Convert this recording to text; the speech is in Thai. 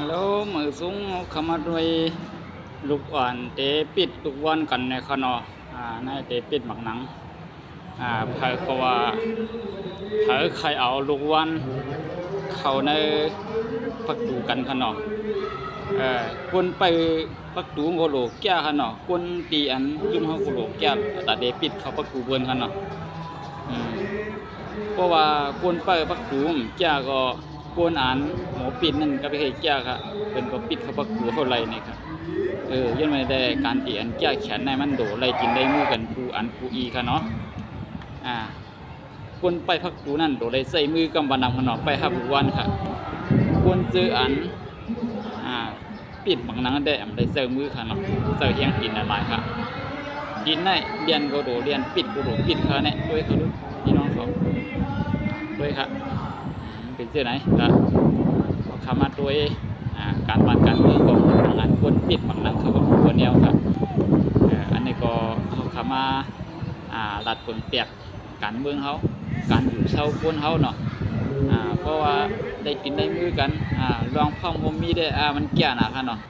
แล้วมือสูงเขามาด้วยลูกอ่อนเตะปิดลูกบอลกันในขนอในเตะปิดหมักหนังเผยก็ว่าเผยใครเอาลูกบอลเข้าในประตูกันขนอคนไปประตูโกโลแก่ขนอคนตีอันจุ่มเฮาโกโลแก่ตาเตะปิดเข้าประตูเบิ่นขนอเพราะว่าคนไปประตูแก่ก็คนอ่านหมอปิดนั่นก็ไปเฮ็ดแก่ครับเป็นก็ปิดเข้าประตูเท่าไหร่นี่ครับยันไม่ได้การตีอันแก่แขนในมันโดไล่กินได้มือกันผู้อันผู้อีค่ะเนาะคนไปพักตูนั่นโดได้ใส่มือกำบันนำขนอไปฮับวันค่ะคนซื้ออันปิดบางนังได้ได้ใส่มือค่ะเนาะใส่เฮียงกินหลายค่ะกินได้เรียนก็โดเรียนปิดก็โดปิดค่ะเนี่ยด้วยเขาด้วยพี่น้องเขาด้วยค่ะเป็นเสื้อไหนครับเขามาด้วยการบ้านการเมืองของงานคนปิดบางนังเขาก็ตัวแนวครับอันนี้ก็เขาขามารัดผลเปียกการเมืองเขาการอยู่เช่าคนเขาเนาะเพราะว่าได้กินได้มือกันลองพ่อมมีได้มันแก่หนาค่ะเนาะ